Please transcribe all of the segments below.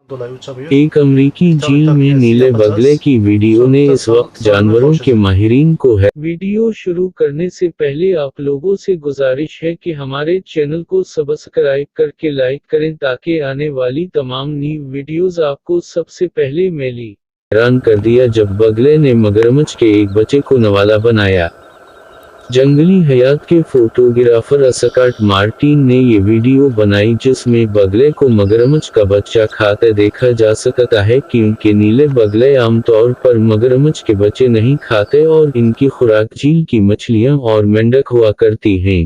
ایک امریکی جھیل میں نیلے بگلے کی ویڈیو نے اس وقت جانوروں کے ماہرین کو ہے۔ ویڈیو شروع کرنے سے پہلے آپ لوگوں سے گزارش ہے کہ ہمارے چینل کو سبسکرائب کر کے لائک کریں تاکہ آنے والی تمام نیو ویڈیوز آپ کو سب سے پہلے ملیں۔ حیران کر دیا جب بگلے نے مگرمچھ کے ایک بچے کو نوالا بنایا۔ جنگلی حیات کے فوٹوگرافر اسکاٹ مارٹین نے یہ ویڈیو بنائی جس میں بگلے کو مگرمچھ کا بچہ کھاتے دیکھا جا سکتا ہے کیونکہ نیلے بگلے عام طور پر مگرمچھ کے بچے نہیں کھاتے اور ان کی خوراک جھیل کی مچھلیاں اور مینڈک ہوا کرتی ہیں۔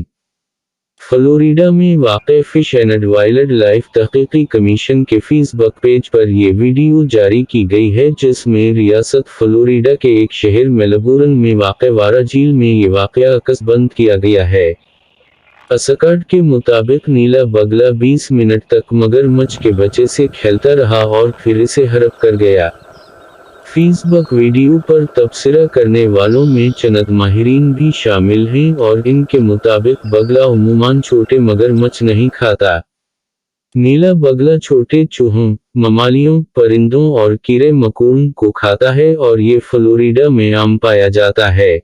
فلوریڈا میں واقع فش اینڈ وائلڈ لائف تحقیقی کمیشن کے فیس بک پیج پر یہ ویڈیو جاری کی گئی ہے جس میں ریاست فلوریڈا کے ایک شہر میلبورن میں واقع وارا جھیل میں یہ واقعہ عکس بند کیا گیا ہے۔ اسکاٹ کے مطابق نیلا بگلا 20 منٹ تک مگرمچھ کے بچے سے کھیلتا رہا اور پھر اسے ہڑپ کر گیا۔ فیس بک ویڈیو پر تبصرہ کرنے والوں میں چند ماہرین بھی شامل ہیں اور ان کے مطابق بگلا عموماً چھوٹے مگرمچھ نہیں کھاتا۔ نیلا بگلا چھوٹے چوہوں، ممالیوں، پرندوں اور کیڑے مکوڑوں کو کھاتا ہے اور یہ فلوریڈا میں عام پایا جاتا ہے۔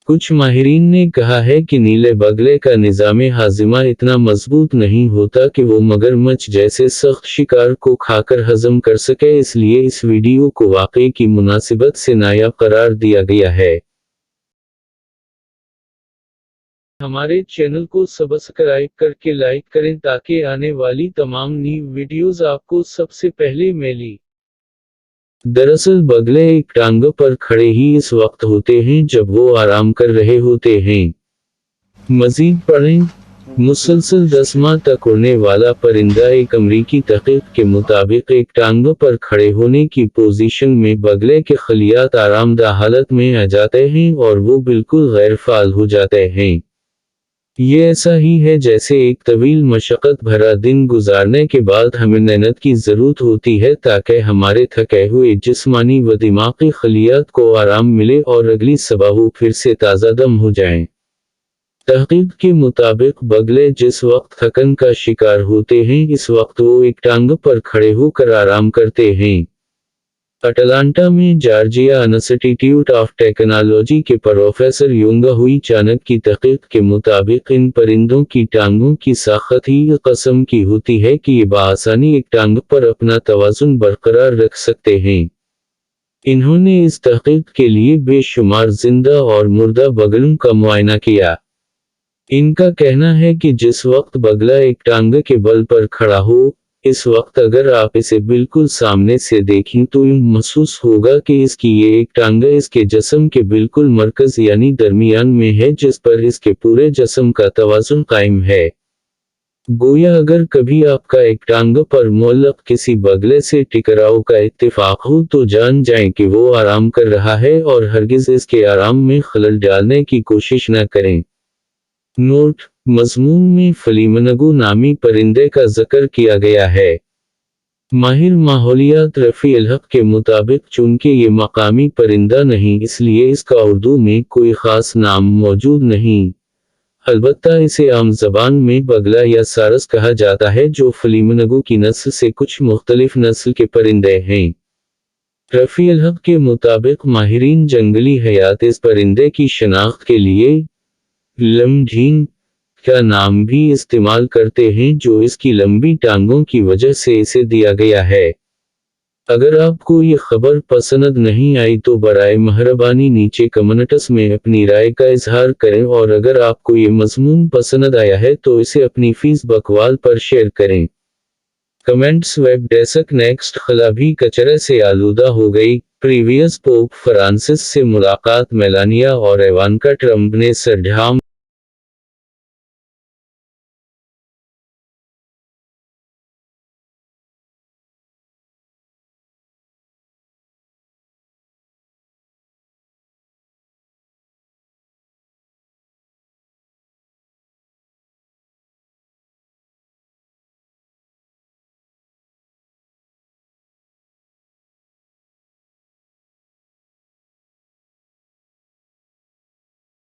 کچھ ماہرین نے کہا ہے کہ نیلے بگلے کا نظام ہاضمہ اتنا مضبوط نہیں ہوتا کہ وہ مگرمچھ جیسے سخت شکار کو کھا کر ہضم کر سکے، اس لیے اس ویڈیو کو واقعے کی مناسبت سے نایاب قرار دیا گیا ہے۔ ہمارے چینل کو سبسکرائب کر کے لائک کریں تاکہ آنے والی تمام نیو ویڈیوز آپ کو سب سے پہلے ملیں۔ دراصل بگلے ایک ٹانگ پر کھڑے ہی اس وقت ہوتے ہیں جب وہ آرام کر رہے ہوتے ہیں۔ مزید پڑھیں۔ مسلسل 10 ماہ تک اڑنے والا پرندہ ایک امریکی تحقیق کے مطابق ایک ٹانگ پر کھڑے ہونے کی پوزیشن میں بگلے کے خلیات آرام دہ حالت میں آ جاتے ہیں اور وہ بالکل غیر فعال ہو جاتے ہیں۔ یہ ایسا ہی ہے جیسے ایک طویل مشقت بھرا دن گزارنے کے بعد ہمیں نیند کی ضرورت ہوتی ہے تاکہ ہمارے تھکے ہوئے جسمانی و دماغی خلیات کو آرام ملے اور اگلی صبح وہ پھر سے تازہ دم ہو جائیں۔ تحقیق کے مطابق بگلے جس وقت تھکن کا شکار ہوتے ہیں اس وقت وہ ایک ٹانگ پر کھڑے ہو کر آرام کرتے ہیں۔ اٹلانٹا میں جارجیا انسٹی ٹیوٹ آف ٹیکنالوجی کے پروفیسر یونگا ہوئی چانک کی تحقیق کے مطابق ان پرندوں کی ٹانگوں کی ساخت ہی اس قسم کی ہوتی ہے کہ یہ بآسانی ایک ٹانگ پر اپنا توازن برقرار رکھ سکتے ہیں۔ انہوں نے اس تحقیق کے لیے بے شمار زندہ اور مردہ بگلوں کا معائنہ کیا۔ ان کا کہنا ہے کہ جس وقت بگلا ایک ٹانگ کے بل پر کھڑا ہو، اس وقت اگر آپ اسے بالکل سامنے سے دیکھیں تو یوں محسوس ہوگا کہ اس کی یہ ایک ٹانگ اس کے جسم کے بالکل مرکز یعنی درمیان میں ہے جس پر اس کے پورے جسم کا توازن قائم ہے۔ گویا اگر کبھی آپ کا ایک ٹانگ پر معلق کسی بگلے سے ٹکراؤ کا اتفاق ہو تو جان جائیں کہ وہ آرام کر رہا ہے اور ہرگز اس کے آرام میں خلل ڈالنے کی کوشش نہ کریں۔ نوٹ: مضمون میں فلیمنگو نامی پرندے کا ذکر کیا گیا ہے۔ ماہر ماحولیات رفیع الحق کے مطابق چونکہ یہ مقامی پرندہ نہیں اس لیے اس کا اردو میں کوئی خاص نام موجود نہیں، البتہ اسے عام زبان میں بگلا یا سارس کہا جاتا ہے جو فلیمنگو کی نسل سے کچھ مختلف نسل کے پرندے ہیں۔ رفیع الحق کے مطابق ماہرین جنگلی حیات اس پرندے کی شناخت کے لیے لمڈھینگ کا نام بھی استعمال کرتے ہیں جو اس کی لمبی ٹانگوں کی وجہ سے اسے دیا گیا ہے۔ اگر آپ کو یہ خبر پسند نہیں آئی تو برائے مہربانی نیچے کمنٹس میں اپنی رائے کا اظہار کریں اور اگر آپ کو یہ مضمون پسند آیا ہے تو اسے اپنی فیس بک وال پر شیئر کریں۔ کمنٹس ویب ڈیسک نیکسٹ خلا بھی کچرے سے آلودہ ہو گئی، پریویس پوپ فرانسس سے ملاقات میلانیا اور ایوانکا ٹرمپ نے سر ڈھام